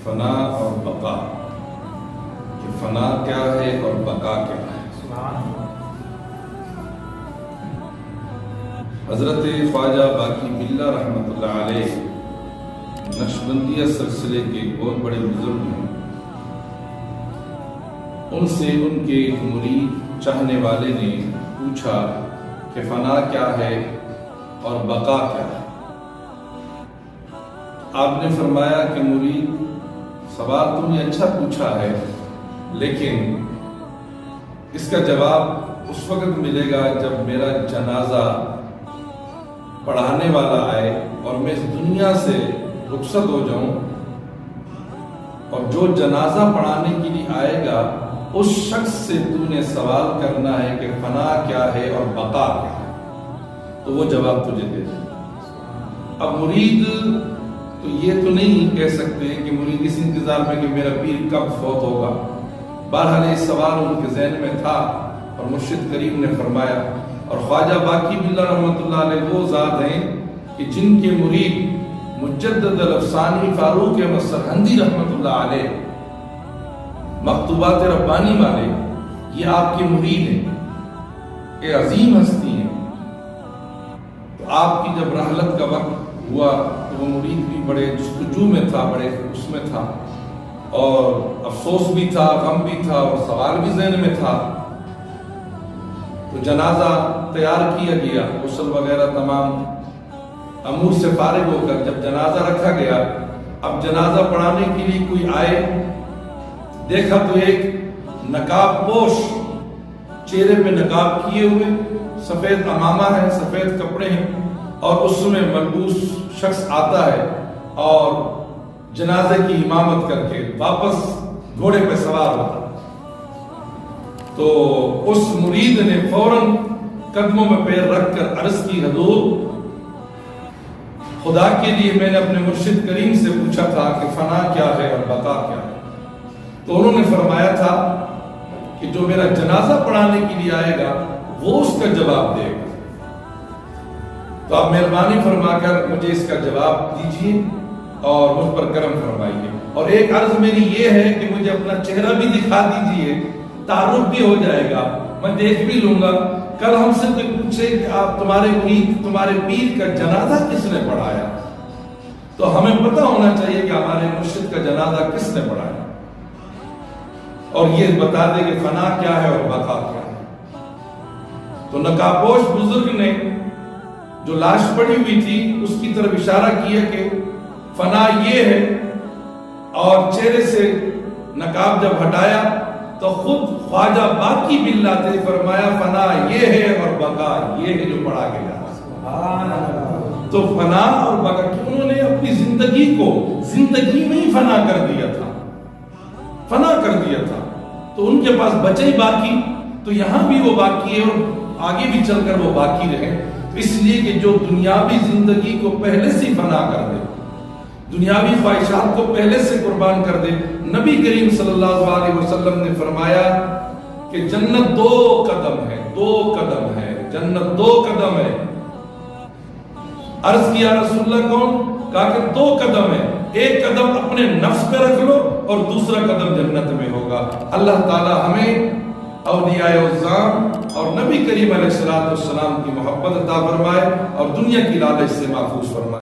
فنا اور بقا، کہ فنا کیا ہے اور بقا کیا ہے۔ حضرت خواجہ باقی باللہ رحمۃ اللہ علیہ نقشبندیہ سلسلے کے بہت بڑے بزرگ ہیں، ان سے ان کے مرید چاہنے والے نے پوچھا کہ فنا کیا ہے اور بقا کیا ہے۔ آپ نے فرمایا کہ مرید، سوال تم نے اچھا پوچھا ہے، لیکن اس کا جواب اس وقت ملے گا جب میرا جنازہ پڑھانے والا آئے اور میں اس دنیا سے رخصت ہو جاؤں، اور جو جنازہ پڑھانے کے لیے آئے گا اس شخص سے تو نے سوال کرنا ہے کہ فنا کیا ہے اور بقا کیا ہے، تو وہ جواب تجھے دے دے۔ اب مرید تو یہ تو نہیں کہہ سکتے کہ مرید اس انتظار میں کہ میرا پیر کب فوت ہوگا۔ بہرحال یہ سوال ان کے ذہن میں تھا، اور مرشد کریم نے فرمایا، اور خواجہ باقی باللہ رحمۃ اللہ علیہ وہ ذات ہیں کہ جن کے مرید مجدد الافسانی فاروق احمد سرہندی رحمۃ اللہ علیہ مکتوبات ربانی والے، یہ آپ کے مرید ہیں، یہ عظیم ہستی ہیں۔ تو آپ کی جب رحلت کا وقت ہوا تو وہ مرید بھی بڑے جستجو میں تھا، بڑے اس میں تھا، اور افسوس بھی تھا، غم بھی تھا، اور سوال بھی ذہن میں تھا۔ تو جنازہ تیار کیا گیا، غسل وغیرہ تمام امور سے فارغ ہو کر جب جنازہ رکھا گیا، اب جنازہ پڑھانے کے لیے کوئی آئے، دیکھا تو ایک نقاب پوش، چہرے پہ نقاب کیے ہوئے، سفید عمامہ ہے، سفید کپڑے ہیں، اور اس میں ملبوس شخص آتا ہے اور جنازے کی امامت کر کے واپس گھوڑے پہ سوار ہوتا۔ تو اس مرید نے فوراً قدموں میں پیر رکھ کر عرض کی، حضور خدا کے لیے میں نے اپنے مرشد کریم سے پوچھا تھا کہ فنا کیا ہے اور بقا کیا ہے، تو انہوں نے فرمایا تھا کہ جو میرا جنازہ پڑھانے کے لیے آئے گا وہ اس کا جواب دے گا۔ تو آپ مہربانی فرما کر مجھے اس کا جواب دیجیے اور مجھ پر کرم فرمائیے، اور ایک عرض میری یہ ہے کہ مجھے اپنا چہرہ بھی دکھا دیجیے، تعارف بھی ہو جائے گا، میں دیکھ بھی لوں گا۔ کل ہم سے کوئی پوچھے کہ آپ تمہارے مرید، تمہارے پیر کا جنازہ کس نے پڑھایا، تو ہمیں پتہ ہونا چاہیے کہ ہمارے مرشد کا جنازہ کس نے پڑھایا، اور یہ بتا دے کہ فنا کیا ہے اور بقا کیا ہے۔ تو نقابپوش بزرگ نے جو لاش پڑی ہوئی تھی اس کی طرف اشارہ کیا کہ فنا یہ ہے، اور چہرے سے نقاب جب ہٹایا تو خود خواجہ باقی باللہ تھے، فرمایا فنا یہ ہے اور بقا یہ ہے جو پڑھا گیا۔ تو فنا اور بقا کہ انہوں نے اپنی زندگی کو زندگی میں ہی فنا کر دیا تھا، فنا کر دیا تھا، تو ان کے پاس بچے ہی باقی، تو یہاں بھی وہ باقی ہے اور آگے بھی چل کر وہ باقی رہے، اس لیے کہ جو دنیاوی زندگی کو پہلے سے فنا کر دے، دنیاوی خواہشات کو پہلے سے قربان کر دے۔ نبی کریم صلی اللہ علیہ وسلم نے فرمایا کہ جنت 2 قدم ہے، 2 قدم ہے، جنت 2 قدم ہے۔ عرض کیا رسول اللہ کون؟ کہا کہ 2 قدم ہے، ایک قدم اپنے نفس پہ رکھ لو اور دوسرا قدم جنت میں ہوگا۔ اللہ تعالی ہمیں اولیاء اعظام اور نبی کریم علیہ السلام کی محبت عطا فرمائے اور دنیا کی لالچ سے محفوظ فرمائے۔